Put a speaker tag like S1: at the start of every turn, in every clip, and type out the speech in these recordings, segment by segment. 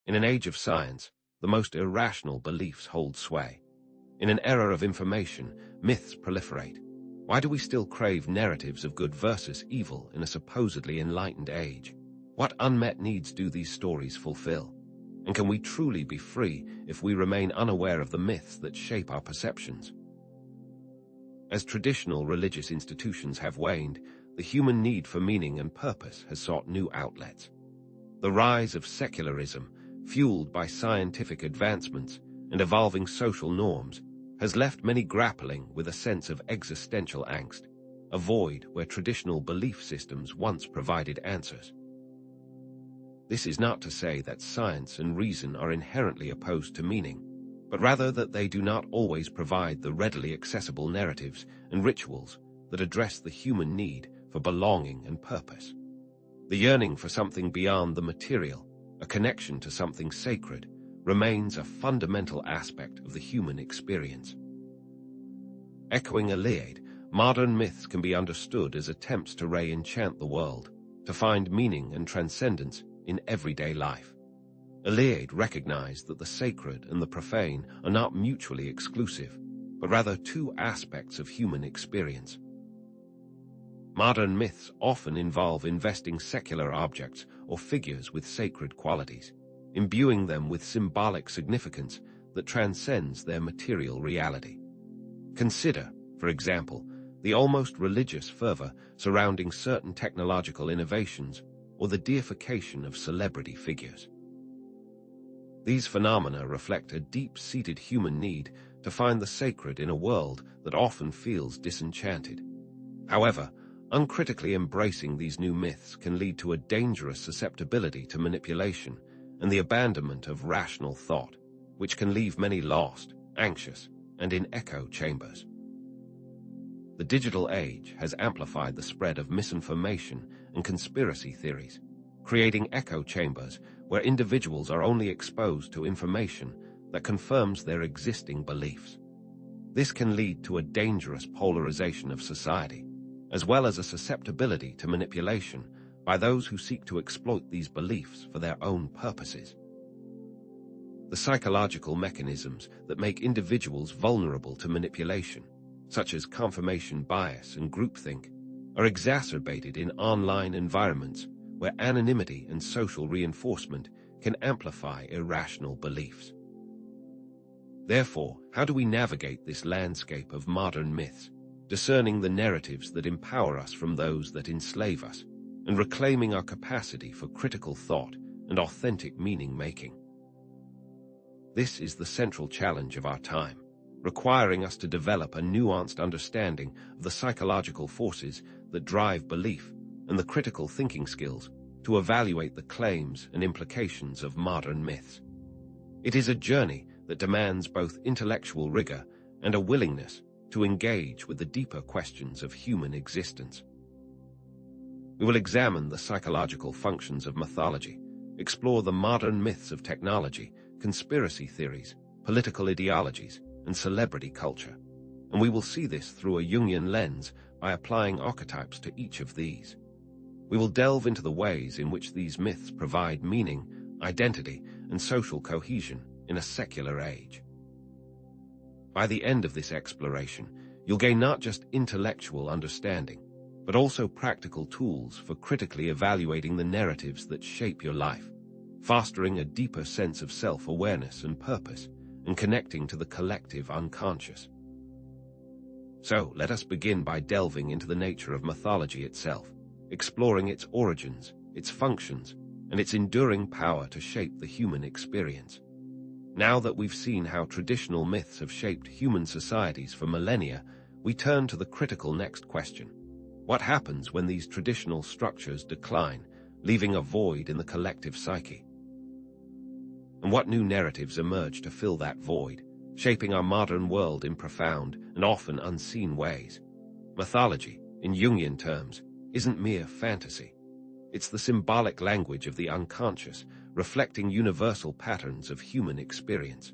S1: In an age of science, the most irrational beliefs hold sway. In an era of information, myths proliferate. Why do we still crave narratives of good versus evil in a supposedly enlightened age? What unmet needs do these stories fulfill? And can we truly be free if we remain unaware of the myths that shape our perceptions? As traditional religious institutions have waned, the human need for meaning and purpose has sought new outlets. The rise of secularism, fueled by scientific advancements and evolving social norms, has left many grappling with a sense of existential angst, a void where traditional belief systems once provided answers. This is not to say that science and reason are inherently opposed to meaning, but rather that they do not always provide the readily accessible narratives and rituals that address the human need for belonging and purpose. The yearning for something beyond the material, a connection to something sacred, remains a fundamental aspect of the human experience. Echoing Iliad, modern myths can be understood as attempts to re-enchant the world, to find meaning and transcendence in everyday life. Iliad recognized that the sacred and the profane are not mutually exclusive, but rather two aspects of human experience. Modern myths often involve investing secular objects or figures with sacred qualities, imbuing them with symbolic significance that transcends their material reality. Consider, for example, the almost religious fervor surrounding certain technological innovations or the deification of celebrity figures. These phenomena reflect a deep-seated human need to find the sacred in a world that often feels disenchanted. However, uncritically embracing these new myths can lead to a dangerous susceptibility to manipulation and the abandonment of rational thought, which can leave many lost, anxious, and in echo chambers. The digital age has amplified the spread of misinformation and conspiracy theories, creating echo chambers where individuals are only exposed to information that confirms their existing beliefs. This can lead to a dangerous polarization of society, as well as a susceptibility to manipulation by those who seek to exploit these beliefs for their own purposes. The psychological mechanisms that make individuals vulnerable to manipulation, such as confirmation bias and groupthink, are exacerbated in online environments where anonymity and social reinforcement can amplify irrational beliefs. Therefore, how do we navigate this landscape of modern myths, discerning the narratives that empower us from those that enslave us, and reclaiming our capacity for critical thought and authentic meaning-making? This is the central challenge of our time, requiring us to develop a nuanced understanding of the psychological forces that drive belief and the critical thinking skills to evaluate the claims and implications of modern myths. It is a journey that demands both intellectual rigor and a willingness to engage with the deeper questions of human existence. We will examine the psychological functions of mythology, explore the modern myths of technology, conspiracy theories, political ideologies, and celebrity culture, and we will see this through a Jungian lens by applying archetypes to each of these. We will delve into the ways in which these myths provide meaning, identity, and social cohesion in a secular age. By the end of this exploration, you'll gain not just intellectual understanding, but also practical tools for critically evaluating the narratives that shape your life, fostering a deeper sense of self-awareness and purpose, and connecting to the collective unconscious. So, let us begin by delving into the nature of mythology itself, exploring its origins, its functions, and its enduring power to shape the human experience. Now that we've seen how traditional myths have shaped human societies for millennia, we turn to the critical next question. What happens when these traditional structures decline, leaving a void in the collective psyche? And what new narratives emerge to fill that void, shaping our modern world in profound and often unseen ways? Mythology, in Jungian terms, isn't mere fantasy. It's the symbolic language of the unconscious, reflecting universal patterns of human experience.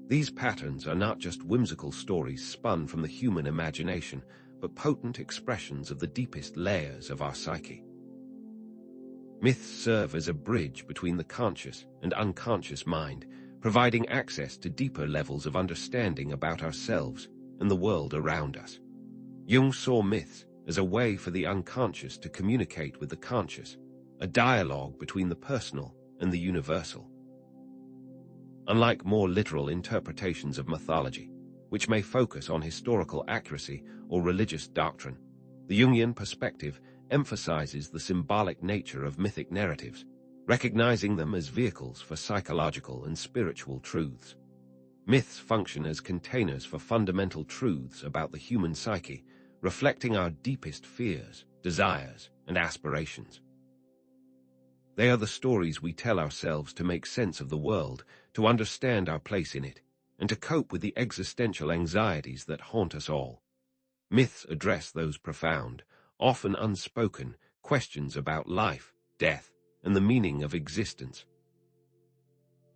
S1: These patterns are not just whimsical stories spun from the human imagination, but potent expressions of the deepest layers of our psyche. Myths serve as a bridge between the conscious and unconscious mind, providing access to deeper levels of understanding about ourselves and the world around us. Jung saw myths as a way for the unconscious to communicate with the conscious, a dialogue between the personal and the universal. Unlike more literal interpretations of mythology, which may focus on historical accuracy or religious doctrine, the Jungian perspective emphasizes the symbolic nature of mythic narratives, recognizing them as vehicles for psychological and spiritual truths. Myths function as containers for fundamental truths about the human psyche, reflecting our deepest fears, desires, and aspirations. They are the stories we tell ourselves to make sense of the world, to understand our place in it, and to cope with the existential anxieties that haunt us all. Myths address those profound, often unspoken, questions about life, death, and the meaning of existence.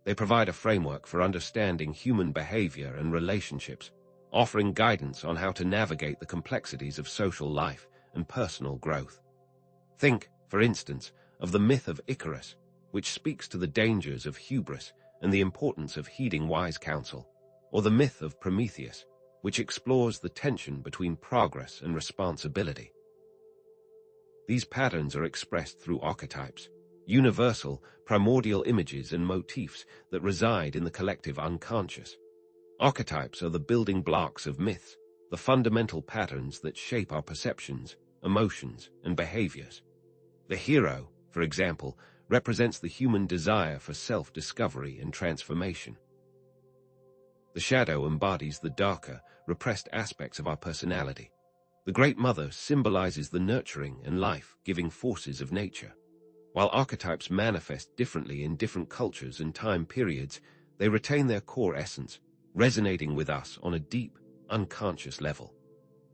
S1: They provide a framework for understanding human behavior and relationships, offering guidance on how to navigate the complexities of social life and personal growth. Think, for instance, of the myth of Icarus, which speaks to the dangers of hubris and the importance of heeding wise counsel, or the myth of Prometheus, which explores the tension between progress and responsibility. These patterns are expressed through archetypes, universal, primordial images and motifs that reside in the collective unconscious. Archetypes are the building blocks of myths, the fundamental patterns that shape our perceptions, emotions, and behaviors. The hero, for example, represents the human desire for self-discovery and transformation. The shadow embodies the darker, repressed aspects of our personality. The Great Mother symbolizes the nurturing and life-giving forces of nature. While archetypes manifest differently in different cultures and time periods, they retain their core essence, resonating with us on a deep, unconscious level.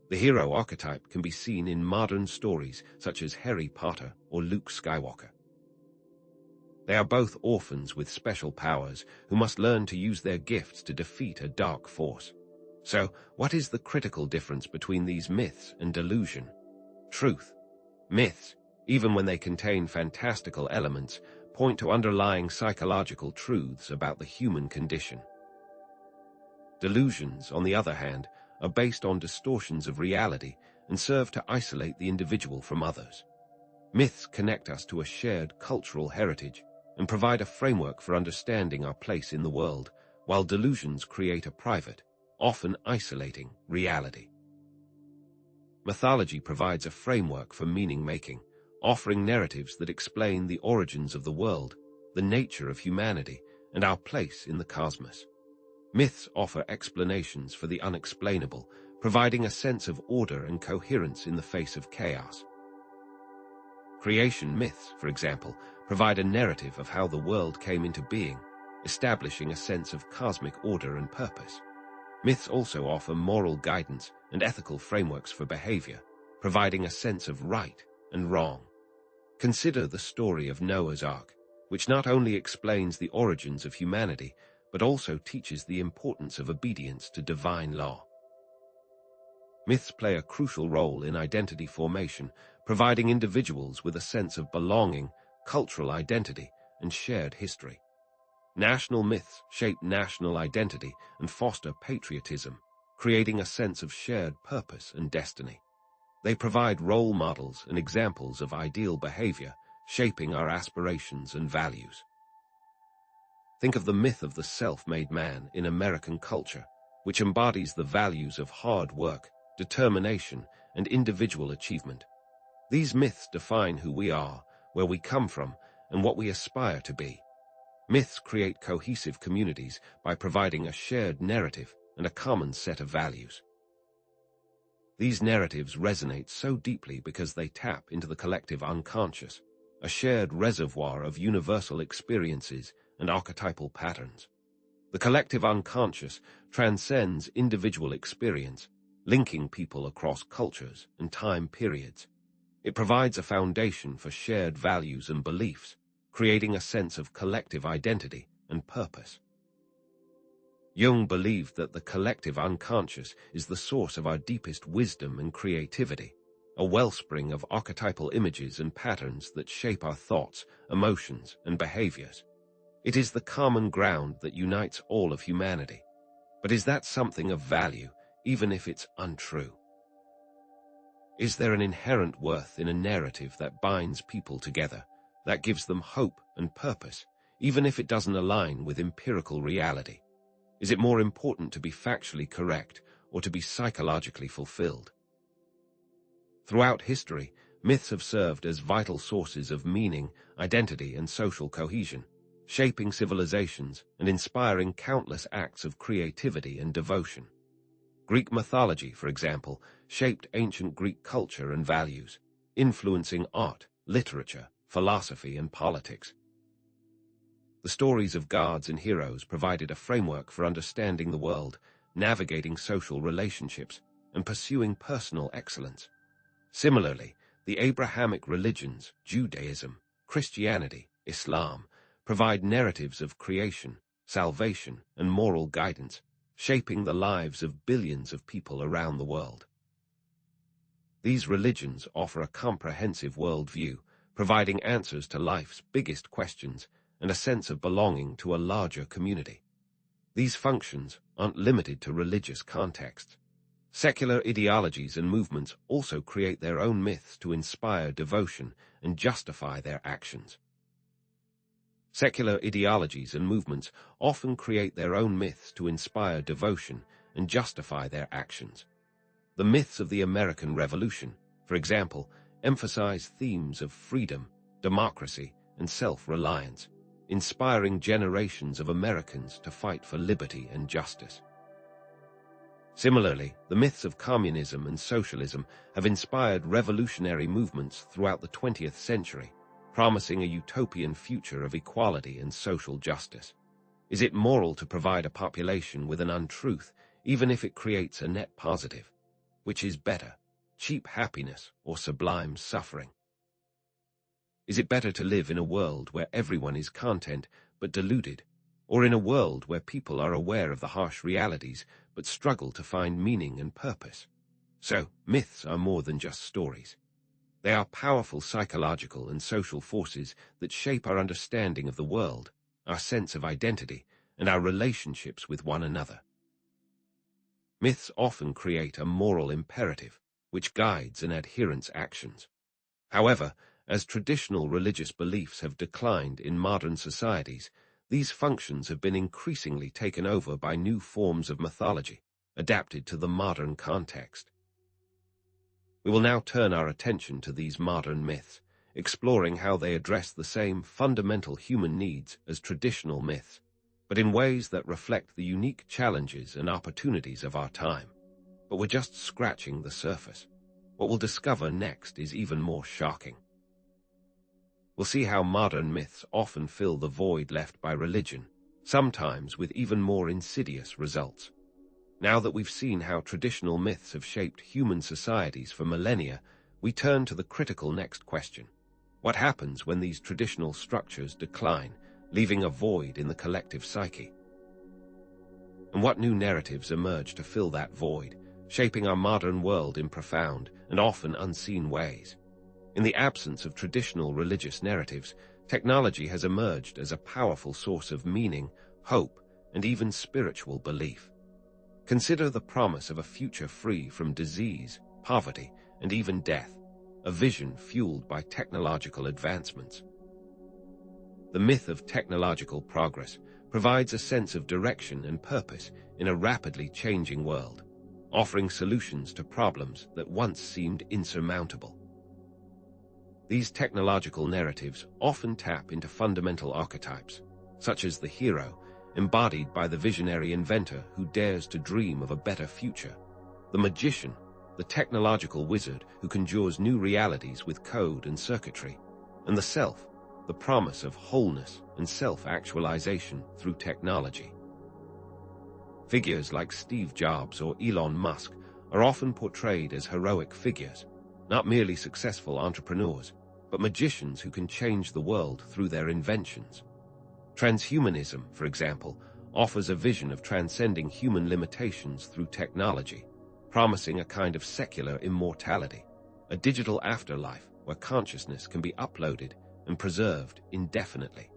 S1: The hero archetype can be seen in modern stories such as Harry Potter or Luke Skywalker. They are both orphans with special powers who must learn to use their gifts to defeat a dark force. So, what is the critical difference between these myths and delusion? Truth. Myths, even when they contain fantastical elements, point to underlying psychological truths about the human condition. Delusions, on the other hand, are based on distortions of reality and serve to isolate the individual from others. Myths connect us to a shared cultural heritage and provide a framework for understanding our place in the world, while delusions create a private, often isolating, reality. Mythology provides a framework for meaning-making, offering narratives that explain the origins of the world, the nature of humanity, and our place in the cosmos. Myths offer explanations for the unexplainable, providing a sense of order and coherence in the face of chaos. Creation myths, for example, provide a narrative of how the world came into being, establishing a sense of cosmic order and purpose. Myths also offer moral guidance and ethical frameworks for behavior, providing a sense of right and wrong. Consider the story of Noah's Ark, which not only explains the origins of humanity, but also teaches the importance of obedience to divine law. Myths play a crucial role in identity formation, providing individuals with a sense of belonging, cultural identity, and shared history. National myths shape national identity and foster patriotism, creating a sense of shared purpose and destiny. They provide role models and examples of ideal behavior, shaping our aspirations and values. Think of the myth of the self-made man in American culture, which embodies the values of hard work, determination, and individual achievement. These myths define who we are, where we come from, and what we aspire to be. Myths create cohesive communities by providing a shared narrative and a common set of values. These narratives resonate so deeply because they tap into the collective unconscious, a shared reservoir of universal experiences and archetypal patterns. The collective unconscious transcends individual experience, linking people across cultures and time periods. It provides a foundation for shared values and beliefs, creating a sense of collective identity and purpose. Jung believed that the collective unconscious is the source of our deepest wisdom and creativity, a wellspring of archetypal images and patterns that shape our thoughts, emotions, and behaviors. It is the common ground that unites all of humanity. But is that something of value, even if it's untrue? Is there an inherent worth in a narrative that binds people together, that gives them hope and purpose, even if it doesn't align with empirical reality? Is it more important to be factually correct or to be psychologically fulfilled? Throughout history, myths have served as vital sources of meaning, identity, and social cohesion, shaping civilizations and inspiring countless acts of creativity and devotion. Greek mythology, for example, shaped ancient Greek culture and values, influencing art, literature, philosophy, and politics. The stories of gods and heroes provided a framework for understanding the world, navigating social relationships, and pursuing personal excellence. Similarly, the Abrahamic religions, Judaism, Christianity, Islam, provide narratives of creation, salvation, and moral guidance, shaping the lives of billions of people around the world. These religions offer a comprehensive worldview, providing answers to life's biggest questions and a sense of belonging to a larger community. These functions aren't limited to religious contexts. Secular ideologies and movements also create their own myths to inspire devotion and justify their actions. Secular ideologies and movements often create their own myths to inspire devotion and justify their actions. The myths of the American Revolution, for example, emphasize themes of freedom, democracy, and self-reliance, inspiring generations of Americans to fight for liberty and justice. Similarly, the myths of communism and socialism have inspired revolutionary movements throughout the 20th century, promising a utopian future of equality and social justice. Is it moral to provide a population with an untruth, even if it creates a net positive? Which is better, cheap happiness or sublime suffering? Is it better to live in a world where everyone is content but deluded, or in a world where people are aware of the harsh realities but struggle to find meaning and purpose? So, myths are more than just stories. They are powerful psychological and social forces that shape our understanding of the world, our sense of identity, and our relationships with one another. Myths often create a moral imperative, which guides an adherent's actions. However, as traditional religious beliefs have declined in modern societies, these functions have been increasingly taken over by new forms of mythology, adapted to the modern context. We will now turn our attention to these modern myths, exploring how they address the same fundamental human needs as traditional myths, but in ways that reflect the unique challenges and opportunities of our time. But we're just scratching the surface. What we'll discover next is even more shocking. We'll see how modern myths often fill the void left by religion, sometimes with even more insidious results. Now that we've seen how traditional myths have shaped human societies for millennia, we turn to the critical next question. What happens when these traditional structures decline, leaving a void in the collective psyche? And what new narratives emerge to fill that void, shaping our modern world in profound and often unseen ways? In the absence of traditional religious narratives, technology has emerged as a powerful source of meaning, hope, and even spiritual belief. Consider the promise of a future free from disease, poverty, and even death, a vision fueled by technological advancements. The myth of technological progress provides a sense of direction and purpose in a rapidly changing world, offering solutions to problems that once seemed insurmountable. These technological narratives often tap into fundamental archetypes, such as the hero, embodied by the visionary inventor who dares to dream of a better future, the magician, the technological wizard who conjures new realities with code and circuitry, and the self, the promise of wholeness and self-actualization through technology. Figures like Steve Jobs or Elon Musk are often portrayed as heroic figures, not merely successful entrepreneurs, but magicians who can change the world through their inventions. Transhumanism, for example, offers a vision of transcending human limitations through technology, promising a kind of secular immortality. a digital afterlife where consciousness can be uploaded and preserved indefinitely.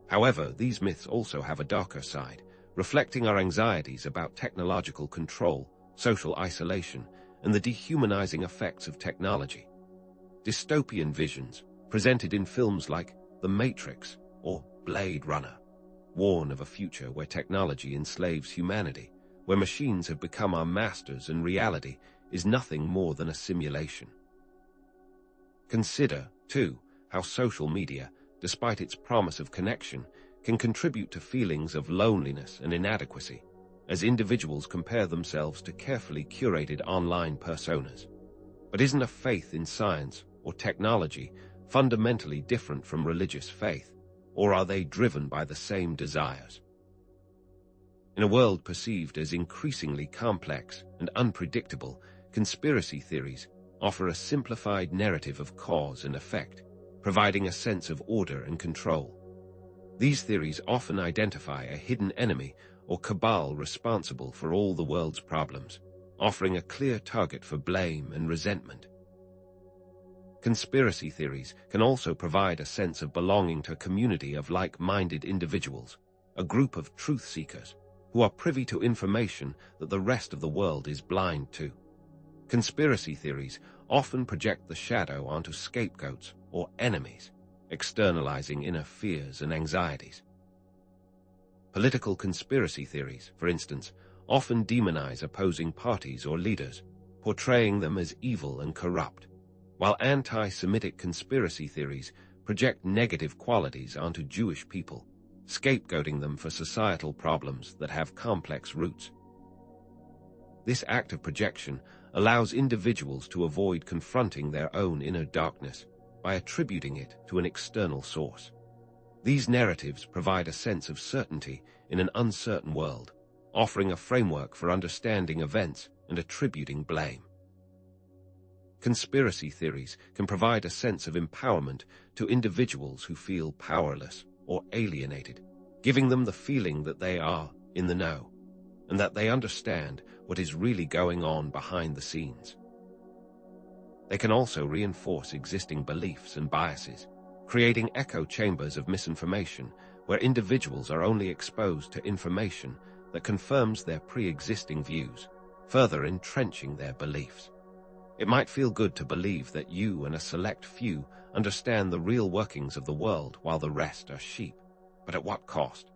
S1: However, these myths also have a darker side, reflecting our anxieties about technological control, social isolation, and the dehumanizing effects of technology. Dystopian visions, presented in films like The Matrix or Blade Runner, warn of a future where technology enslaves humanity, where machines have become our masters and reality is nothing more than a simulation. Consider, too, how social media, despite its promise of connection, can contribute to feelings of loneliness and inadequacy, as individuals compare themselves to carefully curated online personas. But isn't a faith in science or technology fundamentally different from religious faith, or are they driven by the same desires? In a world perceived as increasingly complex and unpredictable, conspiracy theories offer a simplified narrative of cause and effect, providing a sense of order and control. These theories often identify a hidden enemy or cabal responsible for all the world's problems, offering a clear target for blame and resentment. Conspiracy theories can also provide a sense of belonging to a community of like-minded individuals, a group of truth seekers who are privy to information that the rest of the world is blind to. Conspiracy theories often project the shadow onto scapegoats or enemies, externalizing inner fears and anxieties. Political conspiracy theories, for instance, often demonize opposing parties or leaders, portraying them as evil and corrupt, while anti-Semitic conspiracy theories project negative qualities onto Jewish people, scapegoating them for societal problems that have complex roots. This act of projection allows individuals to avoid confronting their own inner darkness by attributing it to an external source. These narratives provide a sense of certainty in an uncertain world, offering a framework for understanding events and attributing blame. Conspiracy theories can provide a sense of empowerment to individuals who feel powerless or alienated, giving them the feeling that they are in the know and that they understand what is really going on behind the scenes. They can also reinforce existing beliefs and biases, creating echo chambers of misinformation where individuals are only exposed to information that confirms their pre-existing views, further entrenching their beliefs. It might feel good to believe that you and a select few understand the real workings of the world while the rest are sheep, but at what cost?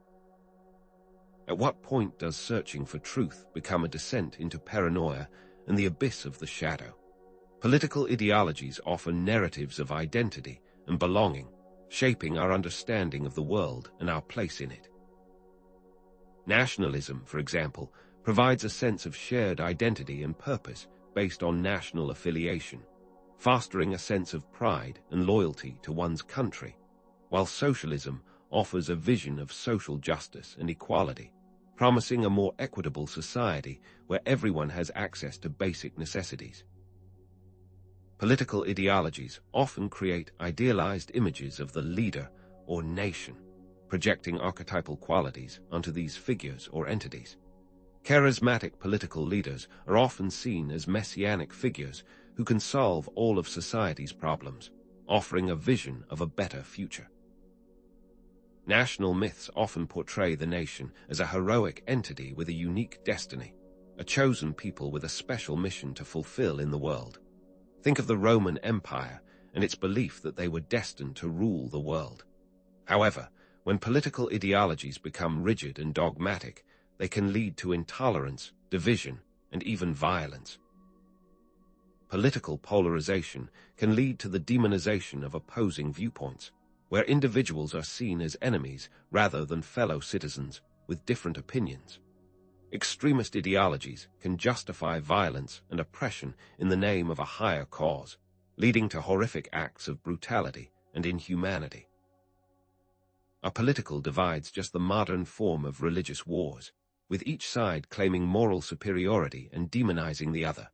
S1: At what point does searching for truth become a descent into paranoia and the abyss of the shadow? Political ideologies offer narratives of identity and belonging, shaping our understanding of the world and our place in it. Nationalism, for example, provides a sense of shared identity and purpose based on national affiliation, fostering a sense of pride and loyalty to one's country, while socialism offers a vision of social justice and equality, promising a more equitable society where everyone has access to basic necessities. Political ideologies often create idealized images of the leader or nation, projecting archetypal qualities onto these figures or entities. Charismatic political leaders are often seen as messianic figures who can solve all of society's problems, offering a vision of a better future. National myths often portray the nation as a heroic entity with a unique destiny, a chosen people with a special mission to fulfill in the world. Think of the Roman Empire and its belief that they were destined to rule the world. However, when political ideologies become rigid and dogmatic, they can lead to intolerance, division, and even violence. Political polarization can lead to the demonization of opposing viewpoints, where individuals are seen as enemies rather than fellow citizens with different opinions. Extremist ideologies can justify violence and oppression in the name of a higher cause, leading to horrific acts of brutality and inhumanity. Are political divides just the modern form of religious wars, with each side claiming moral superiority and demonizing the other?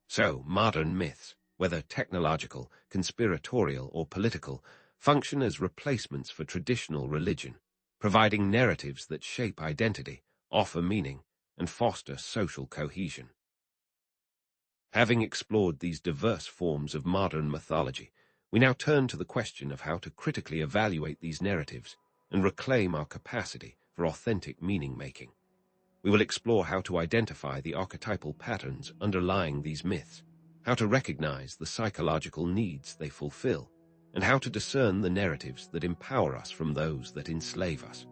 S1: So, modern myths, whether technological, conspiratorial, or political, function as replacements for traditional religion, providing narratives that shape identity, offer meaning, and foster social cohesion. Having explored these diverse forms of modern mythology, we now turn to the question of how to critically evaluate these narratives and reclaim our capacity for authentic meaning-making. We will explore how to identify the archetypal patterns underlying these myths, how to recognize the psychological needs they fulfill, and how to discern the narratives that empower us from those that enslave us.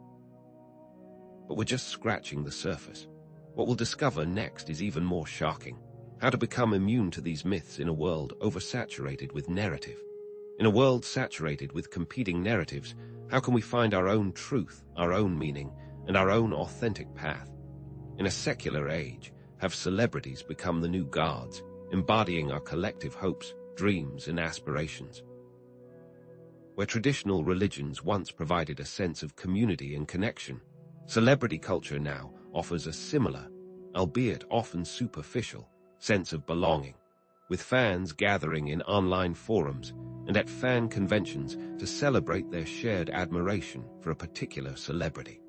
S1: But we're just scratching the surface. What we'll discover next is even more shocking: how to become immune to these myths in a world oversaturated with narrative. In a world saturated with competing narratives, how can we find our own truth, our own meaning, and our own authentic path? In a secular age, have celebrities become the new gods, embodying our collective hopes, dreams, and aspirations? Where traditional religions once provided a sense of community and connection, celebrity culture now offers a similar, albeit often superficial, sense of belonging, with fans gathering in online forums and at fan conventions to celebrate their shared admiration for a particular celebrity.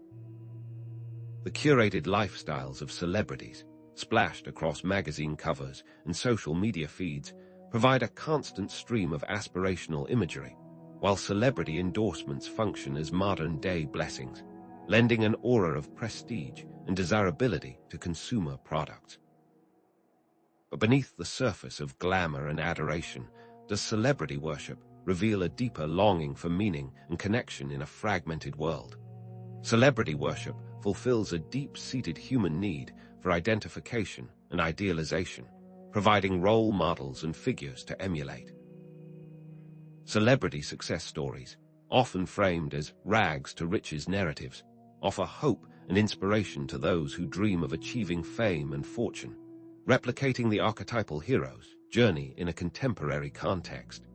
S1: The curated lifestyles of celebrities, splashed across magazine covers and social media feeds, provide a constant stream of aspirational imagery, while celebrity endorsements function as modern-day blessings, lending an aura of prestige and desirability to consumer products. But beneath the surface of glamour and adoration, does celebrity worship reveal a deeper longing for meaning and connection in a fragmented world? Celebrity worship fulfills a deep-seated human need for identification and idealization, providing role models and figures to emulate. Celebrity success stories, often framed as rags to riches narratives, offer hope and inspiration to those who dream of achieving fame and fortune, replicating the archetypal hero's journey in a contemporary context.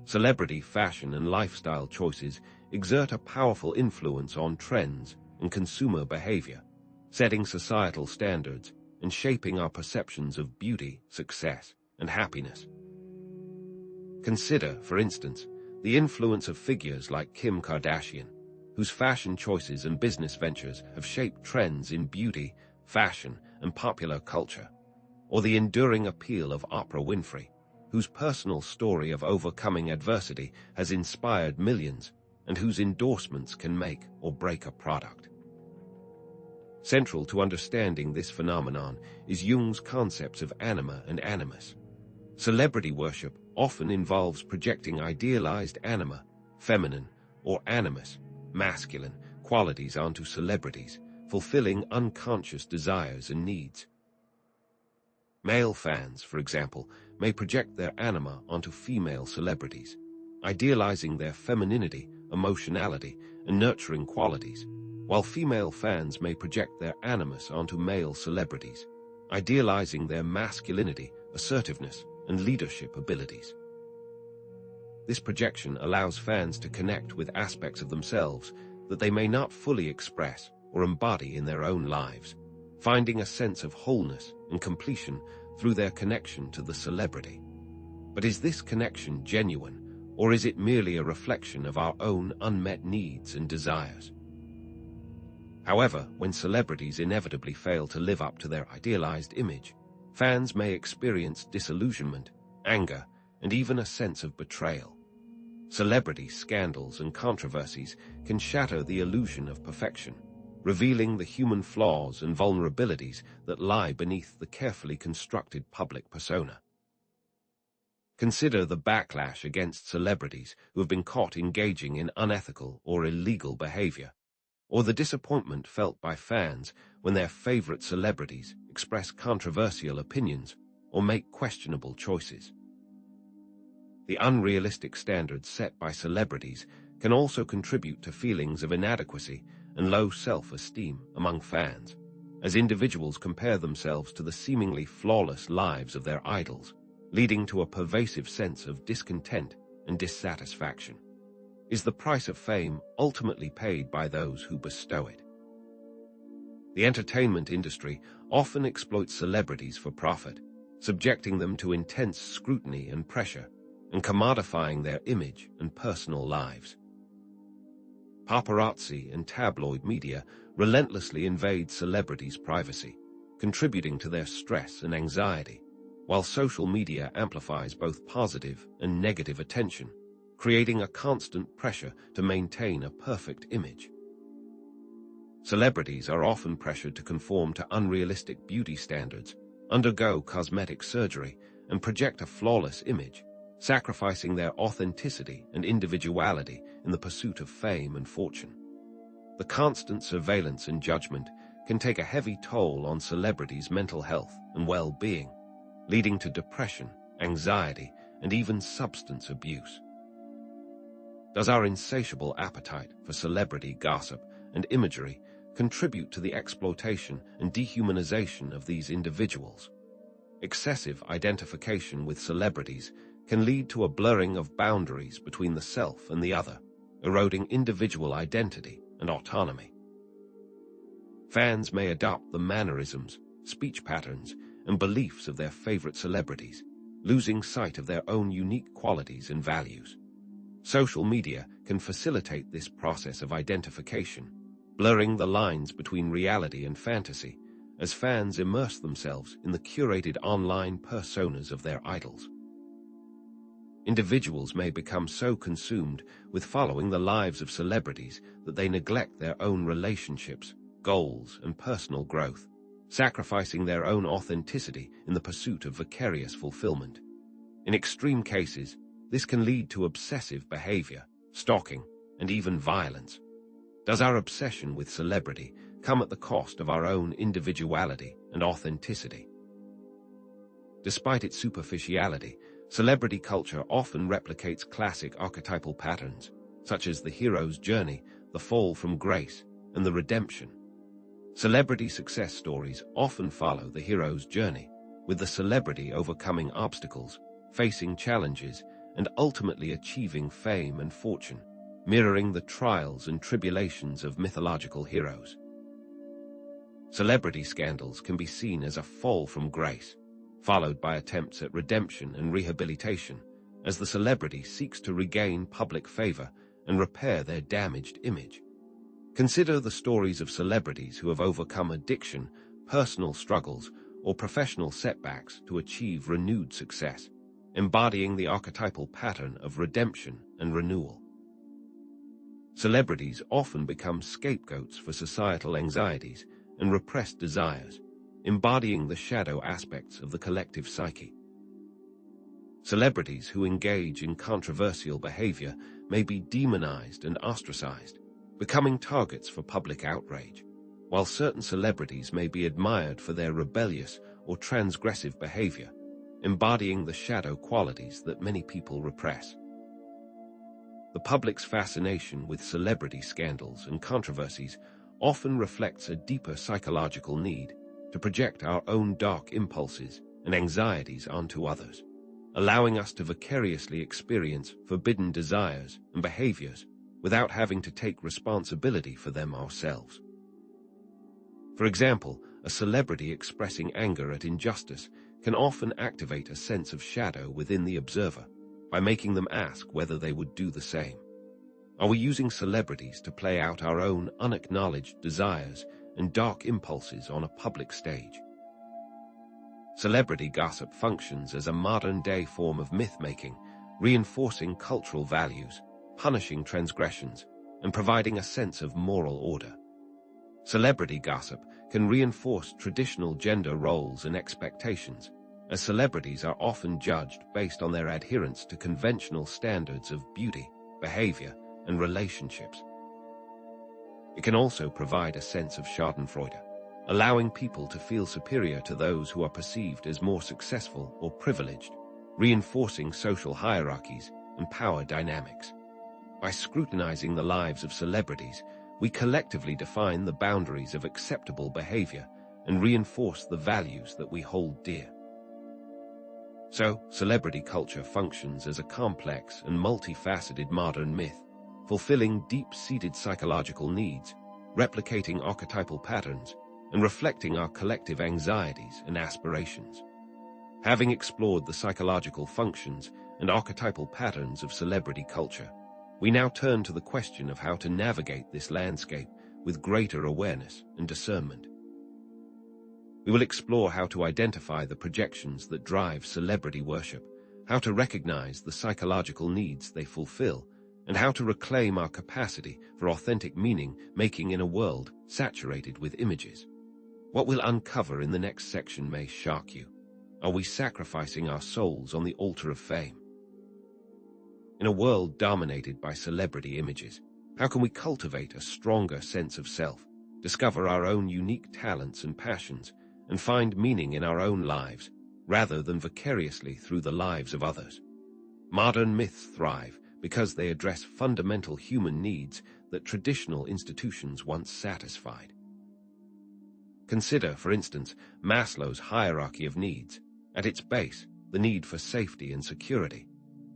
S1: Celebrity fashion and lifestyle choices exert a powerful influence on trends and consumer behavior, setting societal standards and shaping our perceptions of beauty, success, and happiness. Consider, for instance, the influence of figures like Kim Kardashian, whose fashion choices and business ventures have shaped trends in beauty, fashion, and popular culture, or the enduring appeal of Oprah Winfrey, whose personal story of overcoming adversity has inspired millions and whose endorsements can make or break a product. Central to understanding this phenomenon is Jung's concepts of anima and animus. Celebrity worship often involves projecting idealized anima, feminine, or animus, masculine, qualities onto celebrities, fulfilling unconscious desires and needs. Male fans, for example, may project their anima onto female celebrities, idealizing their femininity, emotionality, and nurturing qualities, while female fans may project their animus onto male celebrities, idealizing their masculinity, assertiveness, and leadership abilities. This projection allows fans to connect with aspects of themselves that they may not fully express or embody in their own lives, finding a sense of wholeness and completion through their connection to the celebrity. But is this connection genuine, or is it merely a reflection of our own unmet needs and desires? However, when celebrities inevitably fail to live up to their idealized image, fans may experience disillusionment, anger, and even a sense of betrayal. Celebrity scandals and controversies can shatter the illusion of perfection, revealing the human flaws and vulnerabilities that lie beneath the carefully constructed public persona. Consider the backlash against celebrities who have been caught engaging in unethical or illegal behavior, or the disappointment felt by fans when their favorite celebrities express controversial opinions or make questionable choices. The unrealistic standards set by celebrities can also contribute to feelings of inadequacy and low self-esteem among fans, as individuals compare themselves to the seemingly flawless lives of their idols, leading to a pervasive sense of discontent and dissatisfaction. Is the price of fame ultimately paid by those who bestow it? The entertainment industry often exploits celebrities for profit, subjecting them to intense scrutiny and pressure, and commodifying their image and personal lives. Paparazzi and tabloid media relentlessly invade celebrities' privacy, contributing to their stress and anxiety, while social media amplifies both positive and negative attention, creating a constant pressure to maintain a perfect image. Celebrities are often pressured to conform to unrealistic beauty standards, undergo cosmetic surgery, and project a flawless image, sacrificing their authenticity and individuality in the pursuit of fame and fortune. The constant surveillance and judgment can take a heavy toll on celebrities' mental health and well-being, leading to depression, anxiety, and even substance abuse. Does our insatiable appetite for celebrity gossip and imagery contribute to the exploitation and dehumanization of these individuals? Excessive identification with celebrities can lead to a blurring of boundaries between the self and the other, eroding individual identity and autonomy. Fans may adopt the mannerisms, speech patterns, and beliefs of their favorite celebrities, losing sight of their own unique qualities and values. Social media can facilitate this process of identification, blurring the lines between reality and fantasy as fans immerse themselves in the curated online personas of their idols. Individuals may become so consumed with following the lives of celebrities that they neglect their own relationships, goals, and personal growth, sacrificing their own authenticity in the pursuit of vicarious fulfillment. In extreme cases, this can lead to obsessive behavior, stalking, and even violence. Does our obsession with celebrity come at the cost of our own individuality and authenticity? Despite its superficiality, celebrity culture often replicates classic archetypal patterns, such as the hero's journey, the fall from grace, and the redemption. Celebrity success stories often follow the hero's journey, with the celebrity overcoming obstacles, facing challenges, and ultimately achieving fame and fortune, mirroring the trials and tribulations of mythological heroes. Celebrity scandals can be seen as a fall from grace, followed by attempts at redemption and rehabilitation, as the celebrity seeks to regain public favor and repair their damaged image. Consider the stories of celebrities who have overcome addiction, personal struggles, or professional setbacks to achieve renewed success, embodying the archetypal pattern of redemption and renewal. Celebrities often become scapegoats for societal anxieties and repressed desires, embodying the shadow aspects of the collective psyche. Celebrities who engage in controversial behavior may be demonized and ostracized, becoming targets for public outrage, while certain celebrities may be admired for their rebellious or transgressive behavior, embodying the shadow qualities that many people repress. The public's fascination with celebrity scandals and controversies often reflects a deeper psychological need to project our own dark impulses and anxieties onto others, allowing us to vicariously experience forbidden desires and behaviors without having to take responsibility for them ourselves. For example, a celebrity expressing anger at injustice can often activate a sense of shadow within the observer by making them ask whether they would do the same. Are we using celebrities to play out our own unacknowledged desires and dark impulses on a public stage? Celebrity gossip functions as a modern-day form of myth-making, reinforcing cultural values, punishing transgressions, and providing a sense of moral order. Celebrity gossip can reinforce traditional gender roles and expectations, as celebrities are often judged based on their adherence to conventional standards of beauty, behavior, and relationships. It can also provide a sense of schadenfreude, allowing people to feel superior to those who are perceived as more successful or privileged, reinforcing social hierarchies and power dynamics. By scrutinizing the lives of celebrities, we collectively define the boundaries of acceptable behavior and reinforce the values that we hold dear. So, celebrity culture functions as a complex and multifaceted modern myth, fulfilling deep-seated psychological needs, replicating archetypal patterns, and reflecting our collective anxieties and aspirations. Having explored the psychological functions and archetypal patterns of celebrity culture, we now turn to the question of how to navigate this landscape with greater awareness and discernment. We will explore how to identify the projections that drive celebrity worship, how to recognize the psychological needs they fulfill, and how to reclaim our capacity for authentic meaning-making in a world saturated with images. What we'll uncover in the next section may shock you. Are we sacrificing our souls on the altar of fame? In a world dominated by celebrity images, how can we cultivate a stronger sense of self, discover our own unique talents and passions, and find meaning in our own lives, rather than vicariously through the lives of others? Modern myths thrive because they address fundamental human needs that traditional institutions once satisfied. Consider, for instance, Maslow's hierarchy of needs. At its base, the need for safety and security,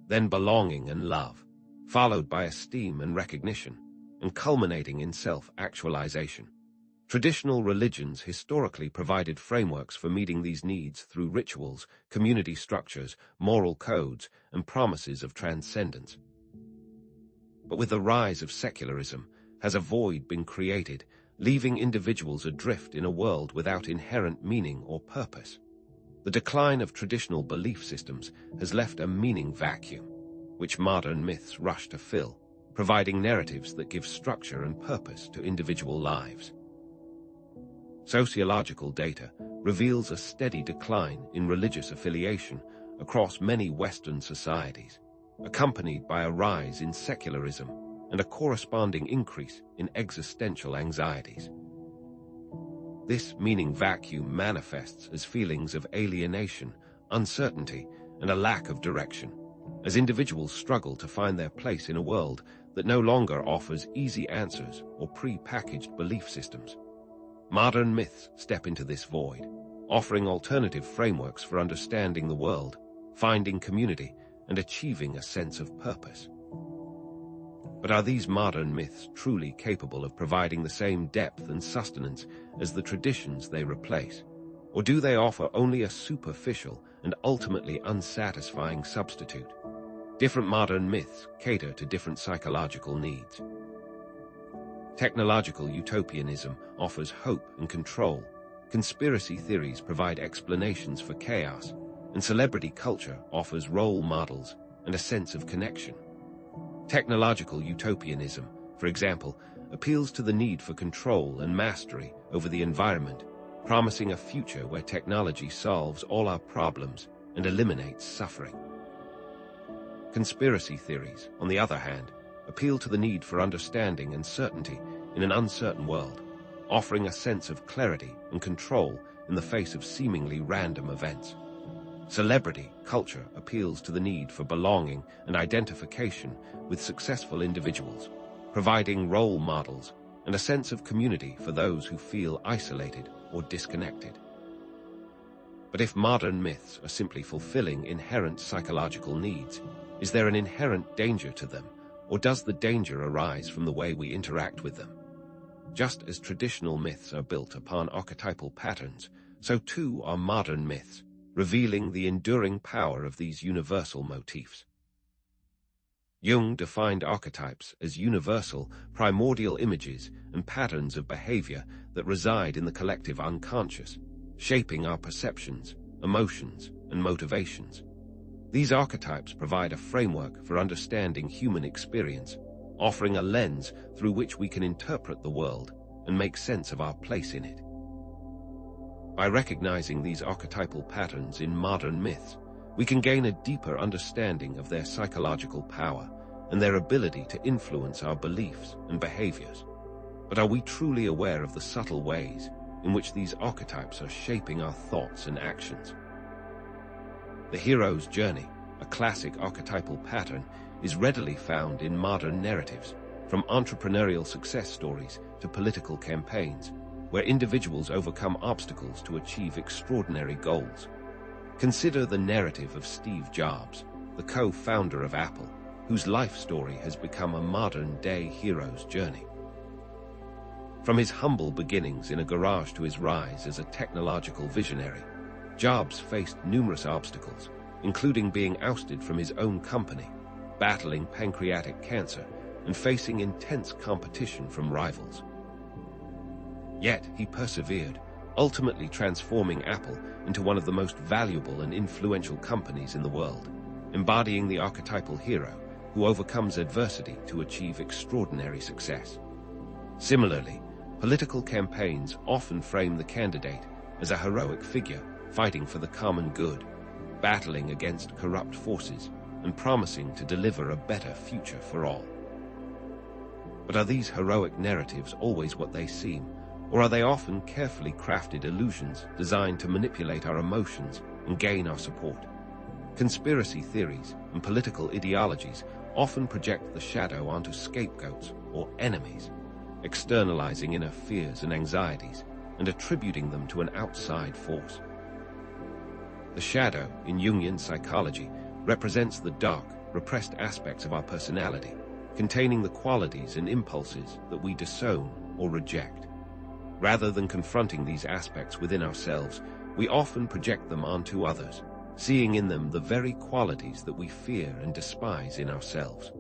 S1: then belonging and love, followed by esteem and recognition, and culminating in self-actualization. Traditional religions historically provided frameworks for meeting these needs through rituals, community structures, moral codes, and promises of transcendence. But with the rise of secularism, has a void been created, leaving individuals adrift in a world without inherent meaning or purpose? The decline of traditional belief systems has left a meaning vacuum, which modern myths rush to fill, providing narratives that give structure and purpose to individual lives. Sociological data reveals a steady decline in religious affiliation across many Western societies, accompanied by a rise in secularism and a corresponding increase in existential anxieties. This meaning vacuum manifests as feelings of alienation, uncertainty, and a lack of direction, as individuals struggle to find their place in a world that no longer offers easy answers or pre-packaged belief systems. Modern myths step into this void, offering alternative frameworks for understanding the world, finding community, and achieving a sense of purpose. But are these modern myths truly capable of providing the same depth and sustenance as the traditions they replace? Or do they offer only a superficial and ultimately unsatisfying substitute? Different modern myths cater to different psychological needs. Technological utopianism offers hope and control. Conspiracy theories provide explanations for chaos, and celebrity culture offers role models and a sense of connection. Technological utopianism, for example, appeals to the need for control and mastery over the environment, promising a future where technology solves all our problems and eliminates suffering. Conspiracy theories, on the other hand, appeal to the need for understanding and certainty in an uncertain world, offering a sense of clarity and control in the face of seemingly random events. Celebrity culture appeals to the need for belonging and identification with successful individuals, providing role models and a sense of community for those who feel isolated or disconnected. But if modern myths are simply fulfilling inherent psychological needs, is there an inherent danger to them, or does the danger arise from the way we interact with them? Just as traditional myths are built upon archetypal patterns, so too are modern myths, revealing the enduring power of these universal motifs. Jung defined archetypes as universal, primordial images and patterns of behavior that reside in the collective unconscious, shaping our perceptions, emotions, and motivations. These archetypes provide a framework for understanding human experience, offering a lens through which we can interpret the world and make sense of our place in it. By recognizing these archetypal patterns in modern myths, we can gain a deeper understanding of their psychological power and their ability to influence our beliefs and behaviors. But are we truly aware of the subtle ways in which these archetypes are shaping our thoughts and actions? The hero's journey, a classic archetypal pattern, is readily found in modern narratives, from entrepreneurial success stories to political campaigns, where individuals overcome obstacles to achieve extraordinary goals. Consider the narrative of Steve Jobs, the co-founder of Apple, whose life story has become a modern-day hero's journey. From his humble beginnings in a garage to his rise as a technological visionary, Jobs faced numerous obstacles, including being ousted from his own company, battling pancreatic cancer, and facing intense competition from rivals. Yet he persevered, ultimately transforming Apple into one of the most valuable and influential companies in the world, embodying the archetypal hero who overcomes adversity to achieve extraordinary success. Similarly, political campaigns often frame the candidate as a heroic figure fighting for the common good, battling against corrupt forces, and promising to deliver a better future for all. But are these heroic narratives always what they seem, or are they often carefully crafted illusions designed to manipulate our emotions and gain our support? Conspiracy theories and political ideologies often project the shadow onto scapegoats or enemies, externalizing inner fears and anxieties and attributing them to an outside force. The shadow, in Jungian psychology, represents the dark, repressed aspects of our personality, containing the qualities and impulses that we disown or reject. Rather than confronting these aspects within ourselves, we often project them onto others, seeing in them the very qualities that we fear and despise in ourselves.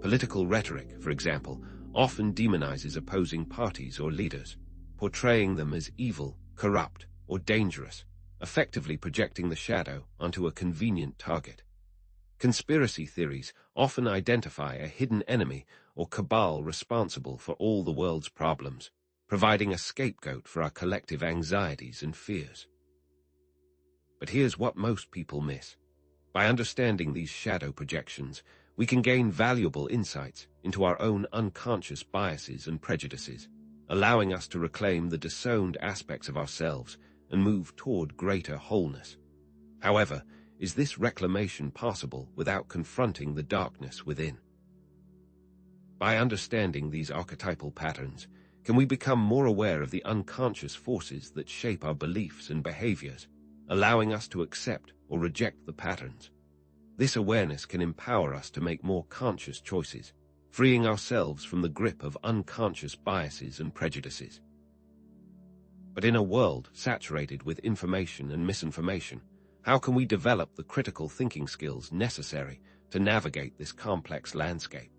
S1: Political rhetoric, for example, often demonizes opposing parties or leaders, portraying them as evil, corrupt, or dangerous, effectively projecting the shadow onto a convenient target. Conspiracy theories often identify a hidden enemy or cabal responsible for all the world's problems, providing a scapegoat for our collective anxieties and fears. But here's what most people miss. By understanding these shadow projections, we can gain valuable insights into our own unconscious biases and prejudices, allowing us to reclaim the disowned aspects of ourselves and move toward greater wholeness. However, is this reclamation possible without confronting the darkness within? By understanding these archetypal patterns, can we become more aware of the unconscious forces that shape our beliefs and behaviors, allowing us to accept or reject the patterns? This awareness can empower us to make more conscious choices, freeing ourselves from the grip of unconscious biases and prejudices. But in a world saturated with information and misinformation, how can we develop the critical thinking skills necessary to navigate this complex landscape?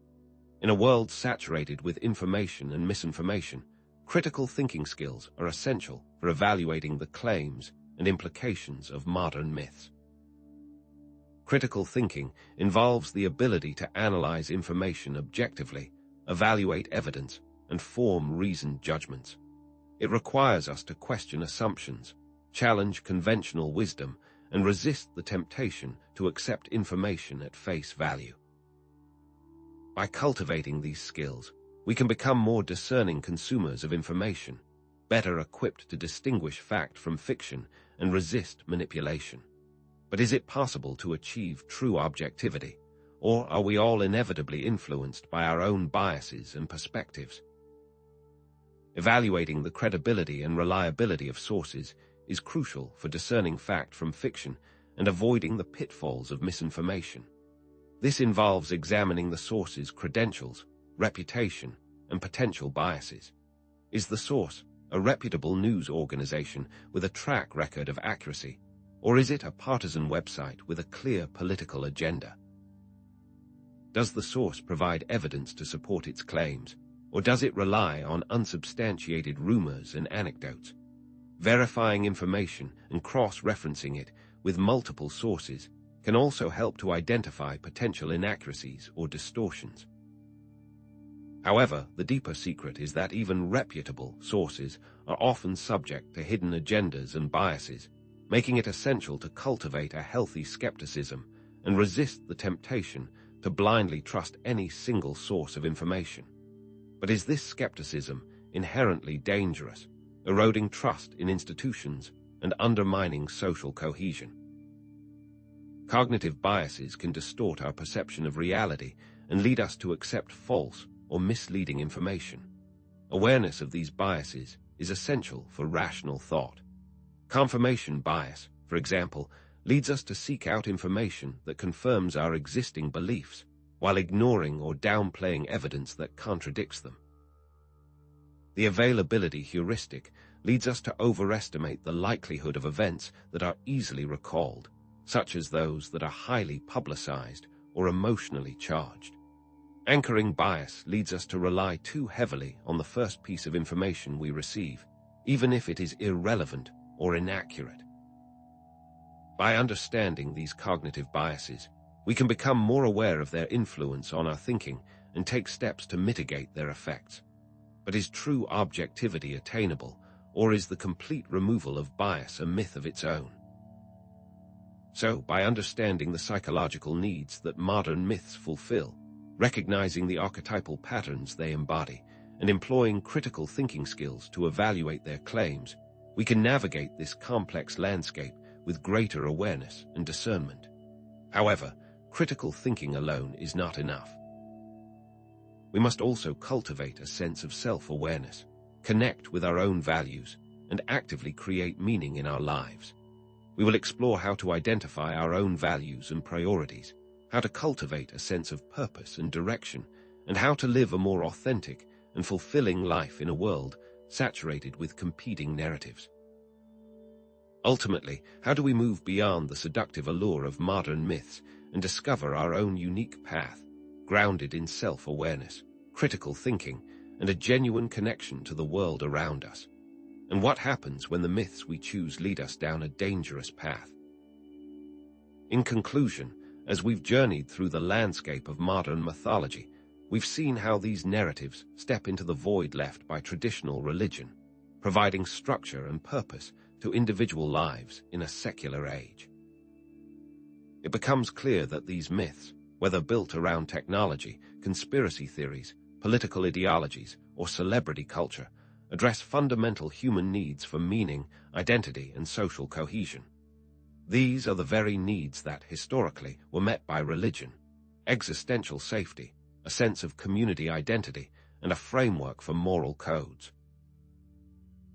S1: In a world saturated with information and misinformation, critical thinking skills are essential for evaluating the claims and implications of modern myths. Critical thinking involves the ability to analyze information objectively, evaluate evidence, and form reasoned judgments. It requires us to question assumptions, challenge conventional wisdom, and resist the temptation to accept information at face value. By cultivating these skills, we can become more discerning consumers of information, better equipped to distinguish fact from fiction and resist manipulation. But is it possible to achieve true objectivity, or are we all inevitably influenced by our own biases and perspectives? Evaluating the credibility and reliability of sources is crucial for discerning fact from fiction and avoiding the pitfalls of misinformation. This involves examining the source's credentials, reputation, and potential biases. Is the source a reputable news organization with a track record of accuracy, or is it a partisan website with a clear political agenda? Does the source provide evidence to support its claims, or does it rely on unsubstantiated rumors and anecdotes? Verifying information and cross-referencing it with multiple sources can also help to identify potential inaccuracies or distortions. However, the deeper secret is that even reputable sources are often subject to hidden agendas and biases, making it essential to cultivate a healthy skepticism and resist the temptation to blindly trust any single source of information. But is this skepticism inherently dangerous, eroding trust in institutions and undermining social cohesion? Cognitive biases can distort our perception of reality and lead us to accept false or misleading information. Awareness of these biases is essential for rational thought. Confirmation bias, for example, leads us to seek out information that confirms our existing beliefs, while ignoring or downplaying evidence that contradicts them. The availability heuristic leads us to overestimate the likelihood of events that are easily recalled, such as those that are highly publicized or emotionally charged. Anchoring bias leads us to rely too heavily on the first piece of information we receive, even if it is irrelevant or inaccurate. By understanding these cognitive biases, we can become more aware of their influence on our thinking and take steps to mitigate their effects. But is true objectivity attainable, or is the complete removal of bias a myth of its own? So, by understanding the psychological needs that modern myths fulfill, recognizing the archetypal patterns they embody, and employing critical thinking skills to evaluate their claims, we can navigate this complex landscape with greater awareness and discernment. However, critical thinking alone is not enough. We must also cultivate a sense of self-awareness, connect with our own values, and actively create meaning in our lives. We will explore how to identify our own values and priorities, how to cultivate a sense of purpose and direction, and how to live a more authentic and fulfilling life in a world saturated with competing narratives. Ultimately, how do we move beyond the seductive allure of modern myths and discover our own unique path, grounded in self-awareness, critical thinking, and a genuine connection to the world around us? And what happens when the myths we choose lead us down a dangerous path? In conclusion, as we've journeyed through the landscape of modern mythology, we've seen how these narratives step into the void left by traditional religion, providing structure and purpose to individual lives in a secular age. It becomes clear that these myths, whether built around technology, conspiracy theories, political ideologies, or celebrity culture, address fundamental human needs for meaning, identity, and social cohesion. These are the very needs that, historically, were met by religion: existential safety, a sense of community identity, and a framework for moral codes.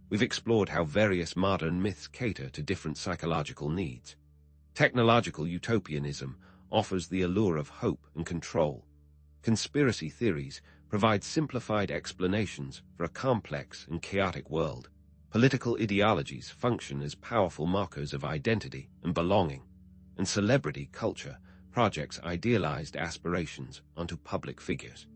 S1: We've explored how various modern myths cater to different psychological needs. Technological utopianism offers the allure of hope and control. Conspiracy theories provide simplified explanations for a complex and chaotic world. Political ideologies function as powerful markers of identity and belonging, and celebrity culture projects idealized aspirations onto public figures.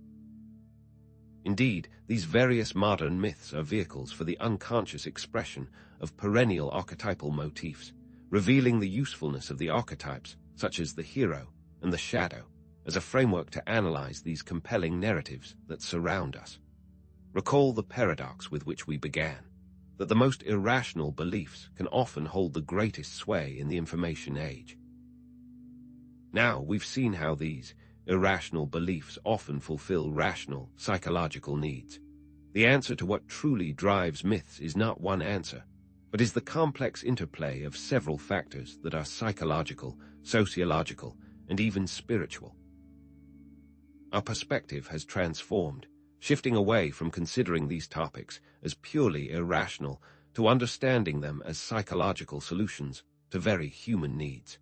S1: Indeed, these various modern myths are vehicles for the unconscious expression of perennial archetypal motifs, revealing the usefulness of the archetypes, such as the hero and the shadow, as a framework to analyze these compelling narratives that surround us. Recall the paradox with which we began, that the most irrational beliefs can often hold the greatest sway in the information age. Now we've seen how these irrational beliefs often fulfill rational, psychological needs. The answer to what truly drives myths is not one answer, but is the complex interplay of several factors that are psychological, sociological, and even spiritual. Our perspective has transformed, shifting away from considering these topics as purely irrational to understanding them as psychological solutions to very human needs.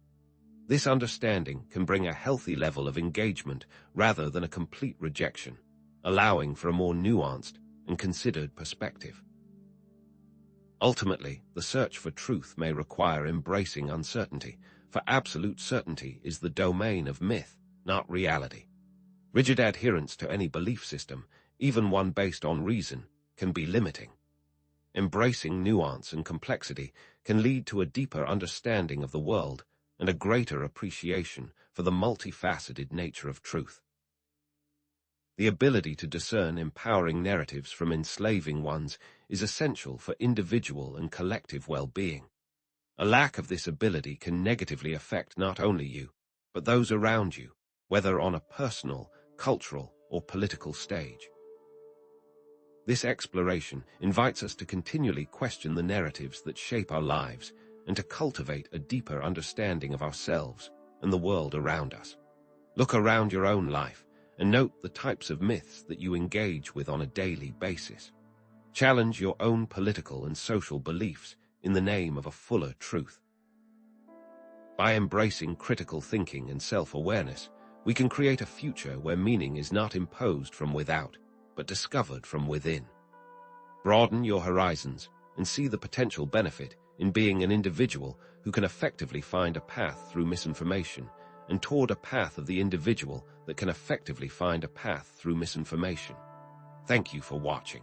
S1: This understanding can bring a healthy level of engagement rather than a complete rejection, allowing for a more nuanced and considered perspective. Ultimately, the search for truth may require embracing uncertainty, for absolute certainty is the domain of myth, not reality. Rigid adherence to any belief system, even one based on reason, can be limiting. Embracing nuance and complexity can lead to a deeper understanding of the world and a greater appreciation for the multifaceted nature of truth. The ability to discern empowering narratives from enslaving ones is essential for individual and collective well-being. A lack of this ability can negatively affect not only you, but those around you, whether on a personal, cultural, or political stage. This exploration invites us to continually question the narratives that shape our lives and to cultivate a deeper understanding of ourselves and the world around us. Look around your own life and note the types of myths that you engage with on a daily basis. Challenge your own political and social beliefs in the name of a fuller truth. By embracing critical thinking and self-awareness, we can create a future where meaning is not imposed from without, but discovered from within. Broaden your horizons and see the potential benefit in being an individual who can effectively find a path through misinformation, and toward a path of the individual that can effectively find a path through misinformation. Thank you for watching.